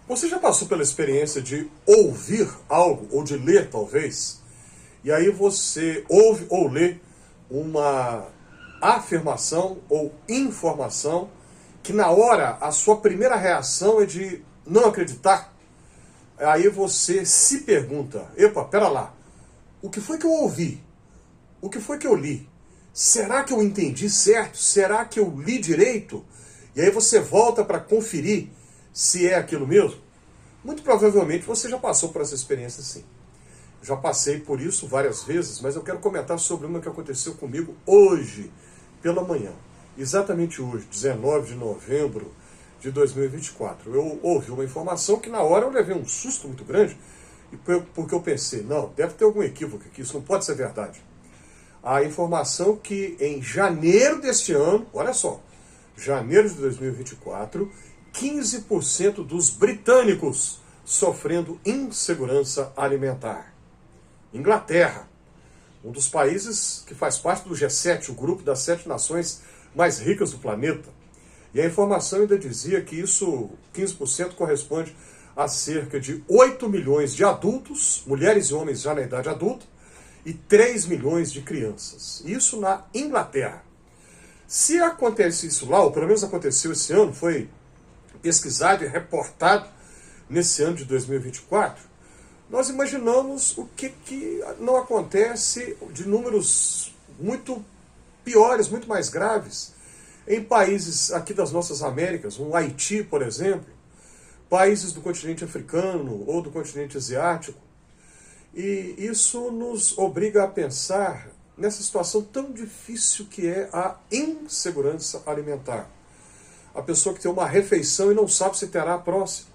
Você já passou pela experiência de ouvir algo, ou de ler talvez, e aí você ouve ou lê uma afirmação ou informação que na hora a sua primeira reação é de não acreditar? Aí você se pergunta, epa, pera lá, o que foi que eu ouvi? O que foi que eu li? Será que eu entendi certo? Será que eu li direito? E aí você volta para conferir se é aquilo mesmo. Muito provavelmente você já passou por essa experiência sim. Já passei por isso várias vezes, mas eu quero comentar sobre uma que aconteceu comigo hoje, pela manhã. Exatamente hoje, 19 de novembro de 2024. Eu ouvi uma informação que na hora eu levei um susto muito grande, porque eu pensei, não, deve ter algum equívoco aqui, isso não pode ser verdade. A informação que em janeiro deste ano, olha só, janeiro de 2024, 15% dos britânicos sofrendo insegurança alimentar. Inglaterra, um dos países que faz parte do G7, o grupo das 7 nações mais ricas do planeta. E a informação ainda dizia que isso, 15%, corresponde a cerca de 8 milhões de adultos, mulheres e homens já na idade adulta, e 3 milhões de crianças. Isso na Inglaterra. Se acontece isso lá, ou pelo menos aconteceu esse ano, foi pesquisado e reportado nesse ano de 2024, nós imaginamos o que não acontece de números muito piores, muito mais graves, em países aqui das nossas Américas, um Haiti, por exemplo, países do continente africano ou do continente asiático. E isso nos obriga a pensar nessa situação tão difícil que é a insegurança alimentar. A pessoa que tem uma refeição e não sabe se terá a próxima.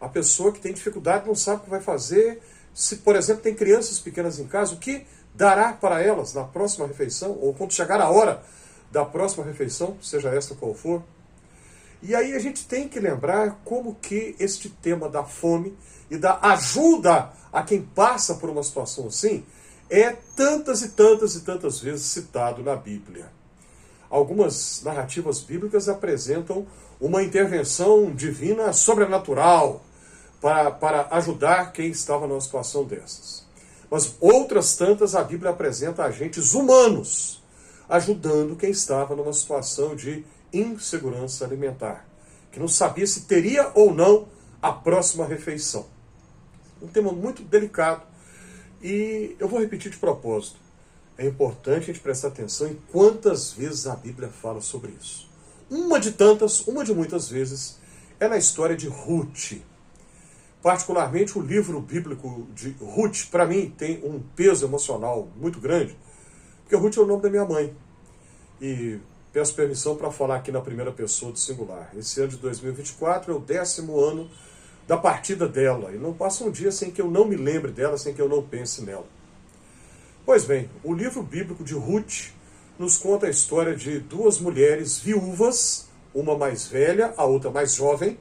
A pessoa que tem dificuldade e não sabe o que vai fazer. Se, por exemplo, tem crianças pequenas em casa, o que dará para elas na próxima refeição, ou quando chegar a hora da próxima refeição, seja esta qual for. E aí a gente tem que lembrar como que este tema da fome e da ajuda a quem passa por uma situação assim é tantas e tantas e tantas vezes citado na Bíblia. Algumas narrativas bíblicas apresentam uma intervenção divina sobrenatural para ajudar quem estava numa situação dessas. Mas outras tantas a Bíblia apresenta agentes humanos ajudando quem estava numa situação de insegurança alimentar, que não sabia se teria ou não a próxima refeição. Um tema muito delicado e eu vou repetir de propósito. É importante a gente prestar atenção em quantas vezes a Bíblia fala sobre isso. Uma de tantas, uma de muitas vezes, é na história de Ruth. Particularmente o livro bíblico de Ruth, para mim, tem um peso emocional muito grande, porque Ruth é o nome da minha mãe. E peço permissão para falar aqui na primeira pessoa do singular. Esse ano de 2024 é o 10º ano da partida dela. E não passa um dia sem que eu não me lembre dela, sem que eu não pense nela. Pois bem, o livro bíblico de Ruth nos conta a história de duas mulheres viúvas, uma mais velha, a outra mais jovem.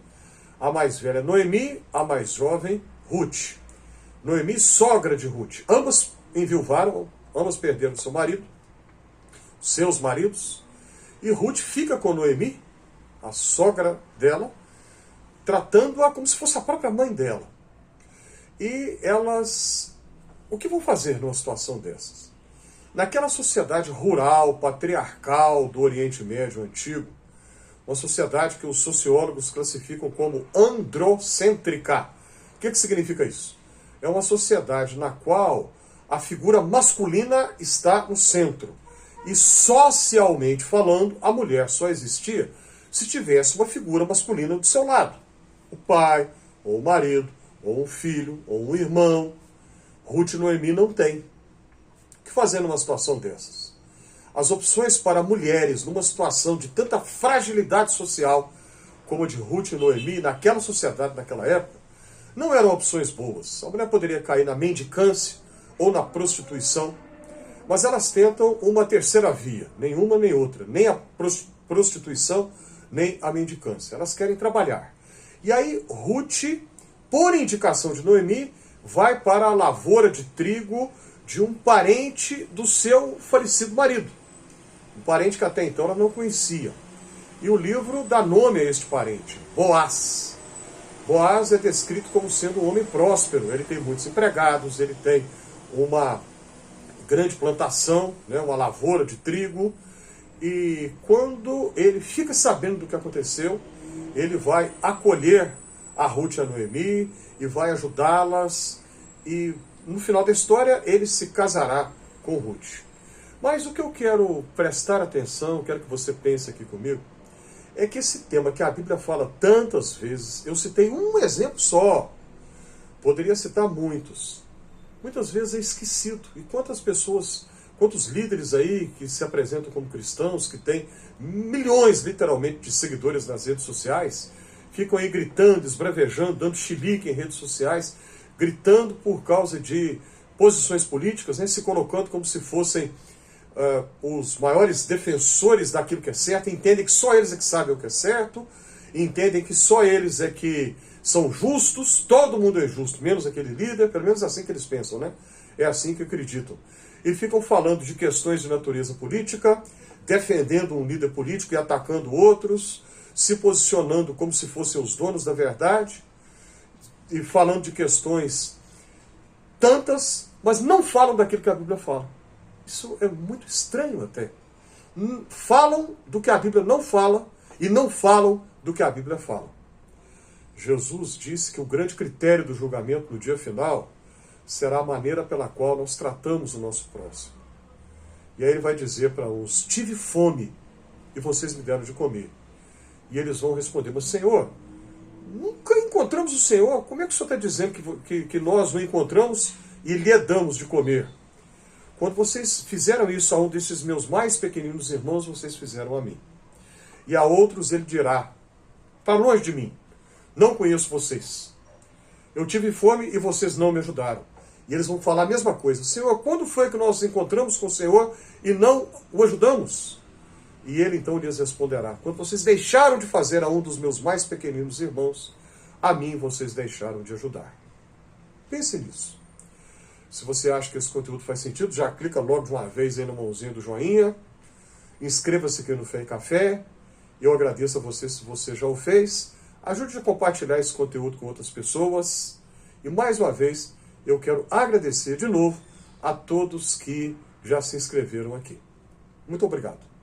A mais velha Noemi, a mais jovem Ruth. Noemi, sogra de Ruth. Ambas enviuvaram, ambas perderam seu marido, seus maridos. E Ruth fica com Noemi, a sogra dela, tratando-a como se fosse a própria mãe dela. E elas, o que vão fazer numa situação dessas? Naquela sociedade rural, patriarcal do Oriente Médio antigo, uma sociedade que os sociólogos classificam como androcêntrica. O que significa isso? É uma sociedade na qual a figura masculina está no centro. E socialmente falando, a mulher só existia se tivesse uma figura masculina do seu lado. O pai, ou o marido, ou um filho, ou um irmão. Ruth e Noemi não têm. O que fazer numa situação dessas? As opções para mulheres numa situação de tanta fragilidade social como a de Ruth e Noemi naquela sociedade, naquela época, não eram opções boas. A mulher poderia cair na mendicância ou na prostituição, mas elas tentam uma terceira via, nenhuma nem outra, nem a prostituição, nem a mendicância. Elas querem trabalhar. E aí Ruth, por indicação de Noemi, vai para a lavoura de trigo de um parente do seu falecido marido. Um parente que até então ela não conhecia. E o livro dá nome a este parente, Boaz. Boaz é descrito como sendo um homem próspero, ele tem muitos empregados, ele tem uma grande plantação, né, uma lavoura de trigo, e quando ele fica sabendo do que aconteceu, ele vai acolher a Ruth e a Noemi e vai ajudá-las, e no final da história ele se casará com Ruth. Mas o que eu quero prestar atenção, quero que você pense aqui comigo, é que esse tema que a Bíblia fala tantas vezes, eu citei um exemplo só, poderia citar muitos. Muitas vezes é esquecido. E quantas pessoas, quantos líderes aí que se apresentam como cristãos, que têm milhões, literalmente, de seguidores nas redes sociais, ficam aí gritando, esbravejando, dando chilique em redes sociais, gritando por causa de posições políticas, né, se colocando como se fossem os maiores defensores daquilo que é certo, entendem que só eles é que sabem o que é certo, entendem que só eles é que são justos, todo mundo é justo, menos aquele líder, pelo menos assim que eles pensam, né? É assim que acreditam. E ficam falando de questões de natureza política, defendendo um líder político e atacando outros, se posicionando como se fossem os donos da verdade, e falando de questões tantas, mas não falam daquilo que a Bíblia fala. Isso é muito estranho até. Falam do que a Bíblia não fala e não falam do que a Bíblia fala. Jesus disse que o grande critério do julgamento no dia final será a maneira pela qual nós tratamos o nosso próximo. E aí ele vai dizer para uns: tive fome e vocês me deram de comer. E eles vão responder: mas Senhor, nunca encontramos o Senhor. Como é que o Senhor está dizendo que nós o encontramos e lhe damos de comer? Quando vocês fizeram isso a um desses meus mais pequeninos irmãos, vocês fizeram a mim. E a outros ele dirá: para longe de mim, não conheço vocês. Eu tive fome e vocês não me ajudaram. E eles vão falar a mesma coisa: Senhor, quando foi que nós nos encontramos com o Senhor e não o ajudamos? E ele então lhes responderá: quando vocês deixaram de fazer a um dos meus mais pequeninos irmãos, a mim vocês deixaram de ajudar. Pense nisso. Se você acha que esse conteúdo faz sentido, já clica logo de uma vez aí na mãozinha do joinha. Inscreva-se aqui no Fé e Café. Eu agradeço a você se você já o fez. Ajude a compartilhar esse conteúdo com outras pessoas. E mais uma vez, eu quero agradecer de novo a todos que já se inscreveram aqui. Muito obrigado.